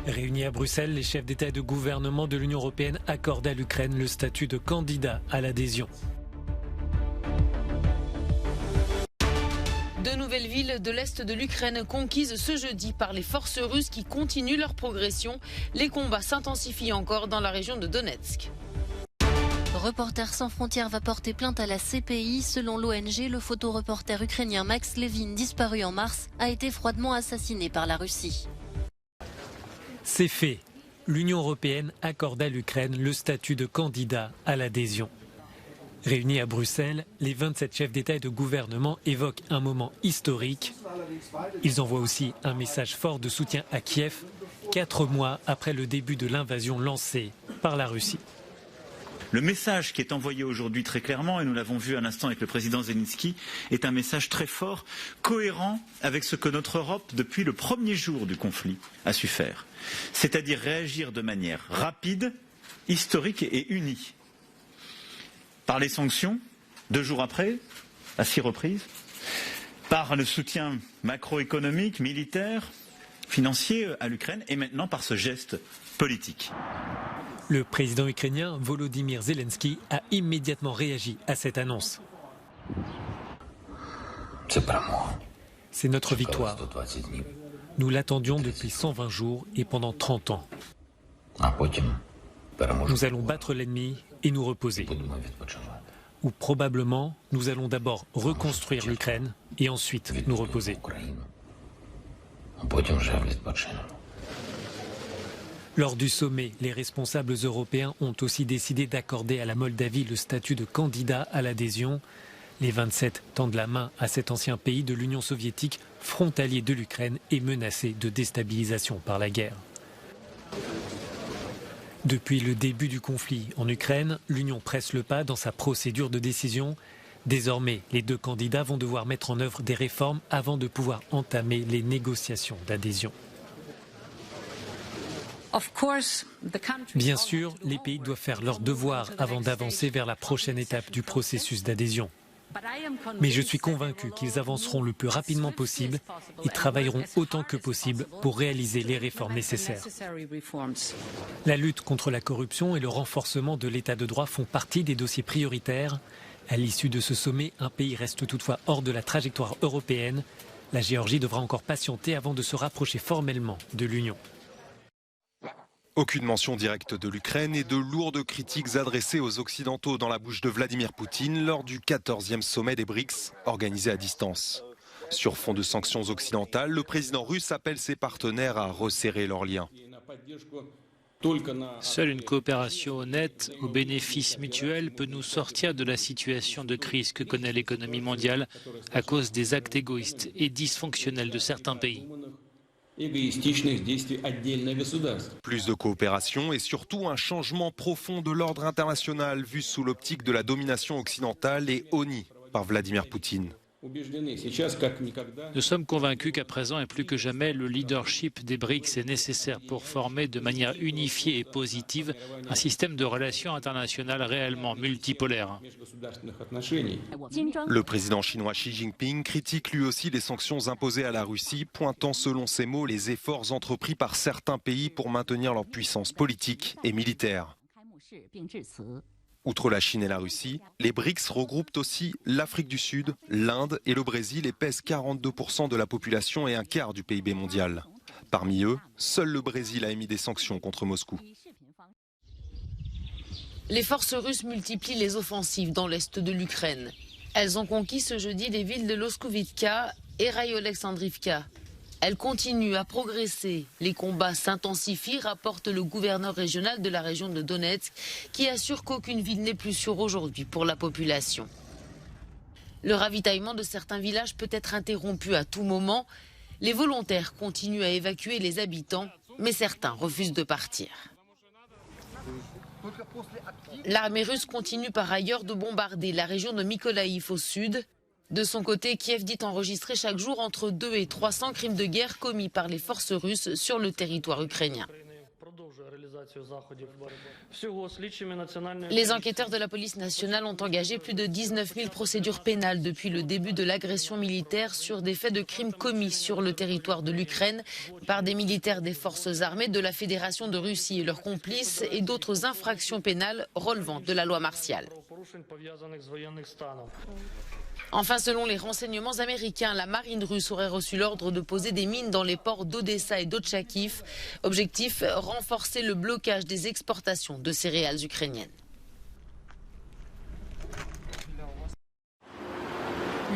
Réunis à Bruxelles, les chefs d'État et de gouvernement de l'Union européenne accordent à l'Ukraine le statut de candidat à l'adhésion. Deux nouvelles villes de l'Est de l'Ukraine conquises ce jeudi par les forces russes qui continuent leur progression. Les combats s'intensifient encore dans la région de Donetsk. Reporters sans frontières va porter plainte à la CPI. Selon l'ONG, le photoreporter ukrainien Max Levin, disparu en mars, a été froidement assassiné par la Russie. C'est fait. L'Union européenne accorde à l'Ukraine le statut de candidat à l'adhésion. Réunis à Bruxelles, les 27 chefs d'État et de gouvernement évoquent un moment historique. Ils envoient aussi un message fort de soutien à Kiev, 4 mois après le début de l'invasion lancée par la Russie. Le message qui est envoyé aujourd'hui très clairement, et nous l'avons vu à l'instant avec le président Zelensky, est un message très fort, cohérent avec ce que notre Europe, depuis le premier jour du conflit, a su faire. C'est-à-dire réagir de manière rapide, historique et unie. Par les sanctions, 2 jours après, à 6 reprises, par le soutien macroéconomique, militaire, financier à l'Ukraine, et maintenant par ce geste politique. Le président ukrainien Volodymyr Zelensky a immédiatement réagi à cette annonce. C'est notre victoire. Nous l'attendions depuis 120 jours et pendant 30 ans. Nous allons battre l'ennemi et nous reposer. Ou probablement, nous allons d'abord reconstruire l'Ukraine et ensuite nous reposer. Lors du sommet, les responsables européens ont aussi décidé d'accorder à la Moldavie le statut de candidat à l'adhésion. Les 27 tendent la main à cet ancien pays de l'Union soviétique, frontalier de l'Ukraine et menacé de déstabilisation par la guerre. Depuis le début du conflit en Ukraine, l'Union presse le pas dans sa procédure de décision. Désormais, les 2 candidats vont devoir mettre en œuvre des réformes avant de pouvoir entamer les négociations d'adhésion. Bien sûr, les pays doivent faire leur devoir avant d'avancer vers la prochaine étape du processus d'adhésion. Mais je suis convaincu qu'ils avanceront le plus rapidement possible et travailleront autant que possible pour réaliser les réformes nécessaires. La lutte contre la corruption et le renforcement de l'état de droit font partie des dossiers prioritaires. À l'issue de ce sommet, un pays reste toutefois hors de la trajectoire européenne. La Géorgie devra encore patienter avant de se rapprocher formellement de l'Union. Aucune mention directe de l'Ukraine et de lourdes critiques adressées aux Occidentaux dans la bouche de Vladimir Poutine lors du 14e sommet des BRICS organisé à distance. Sur fond de sanctions occidentales, le président russe appelle ses partenaires à resserrer leurs liens. Seule une coopération honnête, au bénéfice mutuel, peut nous sortir de la situation de crise que connaît l'économie mondiale à cause des actes égoïstes et dysfonctionnels de certains pays. Plus de coopération et surtout un changement profond de l'ordre international vu sous l'optique de la domination occidentale et honnie par Vladimir Poutine. Nous sommes convaincus qu'à présent et plus que jamais, le leadership des BRICS est nécessaire pour former de manière unifiée et positive un système de relations internationales réellement multipolaire. Le président chinois Xi Jinping critique lui aussi les sanctions imposées à la Russie, pointant selon ses mots les efforts entrepris par certains pays pour maintenir leur puissance politique et militaire. Outre la Chine et la Russie, les BRICS regroupent aussi l'Afrique du Sud, l'Inde et le Brésil et pèsent 42% de la population et un quart du PIB mondial. Parmi eux, seul le Brésil a émis des sanctions contre Moscou. Les forces russes multiplient les offensives dans l'est de l'Ukraine. Elles ont conquis ce jeudi les villes de Loskovitka et Raïo-Alexandrivka. Elles continuent à progresser. Les combats s'intensifient, rapporte le gouverneur régional de la région de Donetsk, qui assure qu'aucune ville n'est plus sûre aujourd'hui pour la population. Le ravitaillement de certains villages peut être interrompu à tout moment. Les volontaires continuent à évacuer les habitants, mais certains refusent de partir. L'armée russe continue par ailleurs de bombarder la région de Mykolaïv au sud. De son côté, Kiev dit enregistrer chaque jour entre 200 et 300 crimes de guerre commis par les forces russes sur le territoire ukrainien. Les enquêteurs de la police nationale ont engagé plus de 19 000 procédures pénales depuis le début de l'agression militaire sur des faits de crimes commis sur le territoire de l'Ukraine par des militaires des forces armées de la Fédération de Russie et leurs complices et d'autres infractions pénales relevant de la loi martiale. Enfin, selon les renseignements américains, la marine russe aurait reçu l'ordre de poser des mines dans les ports d'Odessa et d'Otchakivka. Objectif, renforcer le blocage des exportations de céréales ukrainiennes.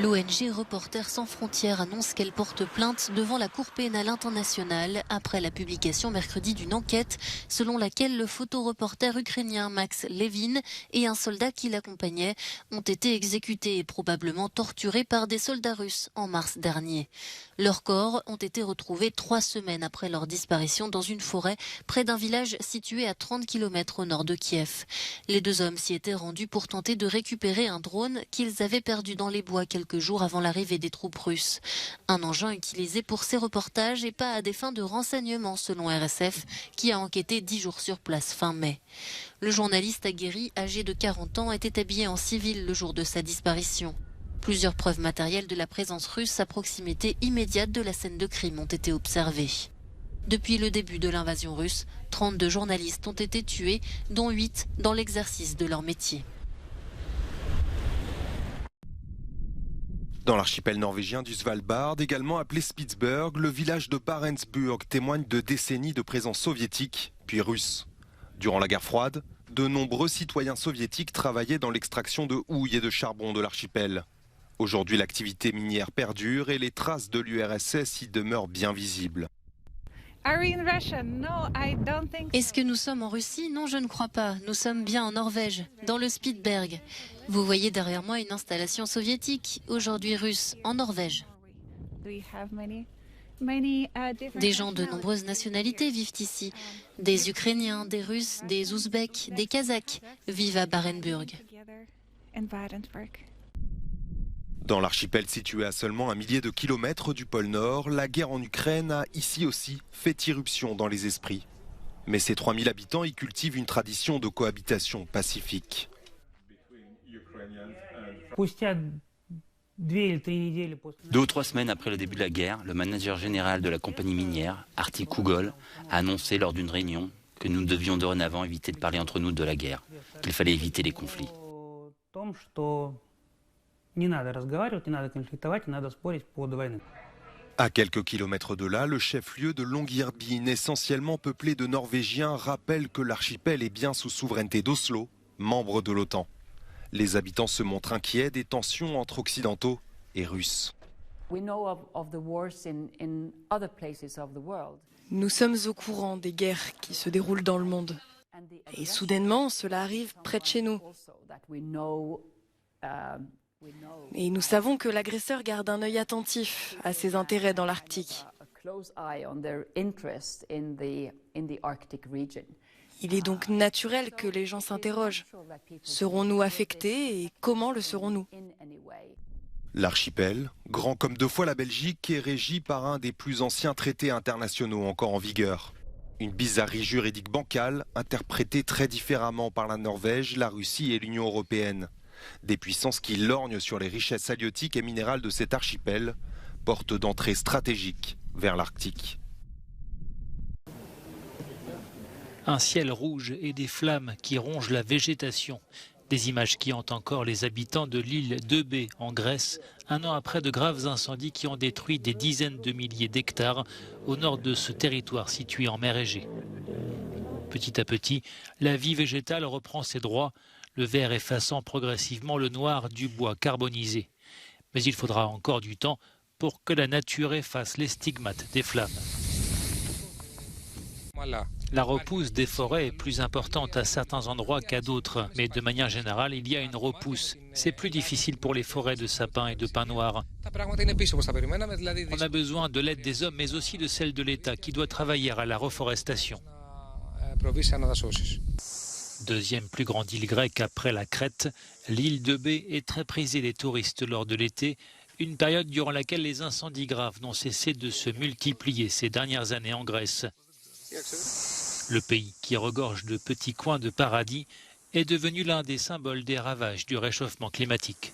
L'ONG Reporters sans frontières annonce qu'elle porte plainte devant la Cour pénale internationale après la publication mercredi d'une enquête selon laquelle le photoreporter ukrainien Max Levin et un soldat qui l'accompagnait ont été exécutés et probablement torturés par des soldats russes en mars dernier. Leurs corps ont été retrouvés 3 semaines après leur disparition dans une forêt près d'un village situé à 30 km au nord de Kiev. Les 2 hommes s'y étaient rendus pour tenter de récupérer un drone qu'ils avaient perdu dans les bois quelques jours avant l'arrivée des troupes russes. Un engin utilisé pour ces reportages et pas à des fins de renseignement selon RSF, qui a enquêté 10 jours sur place fin mai. Le journaliste aguerri, âgé de 40 ans, était habillé en civil le jour de sa disparition. Plusieurs preuves matérielles de la présence russe à proximité immédiate de la scène de crime ont été observées. Depuis le début de l'invasion russe, 32 journalistes ont été tués, dont 8 dans l'exercice de leur métier. Dans l'archipel norvégien du Svalbard, également appelé Spitsberg, le village de Barentsburg témoigne de décennies de présence soviétique, puis russe. Durant la guerre froide, de nombreux citoyens soviétiques travaillaient dans l'extraction de houille et de charbon de l'archipel. Aujourd'hui, l'activité minière perdure et les traces de l'URSS y demeurent bien visibles. Est-ce que nous sommes en Russie? Non, je ne crois pas. Nous sommes bien en Norvège, dans le Spitsberg. Vous voyez derrière moi une installation soviétique, aujourd'hui russe, en Norvège. Des gens de nombreuses nationalités vivent ici. Des Ukrainiens, des Russes, des Ouzbeks, des Kazakhs vivent à Barentsburg. Dans l'archipel situé à seulement 1 millier de kilomètres du pôle Nord, la guerre en Ukraine a ici aussi fait irruption dans les esprits. Mais ces 3000 habitants y cultivent une tradition de cohabitation pacifique. 2 ou 3 semaines après le début de la guerre, le manager général de la compagnie minière, Arti Kougol, a annoncé lors d'une réunion que nous devions dorénavant éviter de parler entre nous de la guerre, qu'il fallait éviter les conflits. À quelques kilomètres de là, le chef-lieu de Longyearbyen, essentiellement peuplé de Norvégiens, rappelle que l'archipel est bien sous souveraineté d'Oslo, membre de l'OTAN. Les habitants se montrent inquiets des tensions entre occidentaux et russes. Nous sommes au courant des guerres qui se déroulent dans le monde. Et soudainement, cela arrive près de chez nous. Et nous savons que l'agresseur garde un œil attentif à ses intérêts dans l'Arctique. Il est donc naturel que les gens s'interrogent. Serons-nous affectés et comment le serons-nous? L'archipel, grand comme 2 fois la Belgique, est régi par un des plus anciens traités internationaux encore en vigueur. Une bizarrerie juridique bancale, interprétée très différemment par la Norvège, la Russie et l'Union européenne. Des puissances qui lorgnent sur les richesses halieutiques et minérales de cet archipel, porte d'entrée stratégique vers l'Arctique. Un ciel rouge et des flammes qui rongent la végétation. Des images qui hantent encore les habitants de l'île d'Eubée en Grèce, 1 an après de graves incendies qui ont détruit des dizaines de milliers d'hectares au nord de ce territoire situé en mer Égée. Petit à petit, la vie végétale reprend ses droits, le vert effaçant progressivement le noir du bois carbonisé. Mais il faudra encore du temps pour que la nature efface les stigmates des flammes. La repousse des forêts est plus importante à certains endroits qu'à d'autres, mais de manière générale, il y a une repousse. C'est plus difficile pour les forêts de sapins et de pins noirs. On a besoin de l'aide des hommes, mais aussi de celle de l'État, qui doit travailler à la reforestation. Deuxième plus grande île grecque après la Crète, l'île d'Eubée est très prisée des touristes lors de l'été, une période durant laquelle les incendies graves n'ont cessé de se multiplier ces dernières années en Grèce. Le pays, qui regorge de petits coins de paradis, est devenu l'un des symboles des ravages du réchauffement climatique.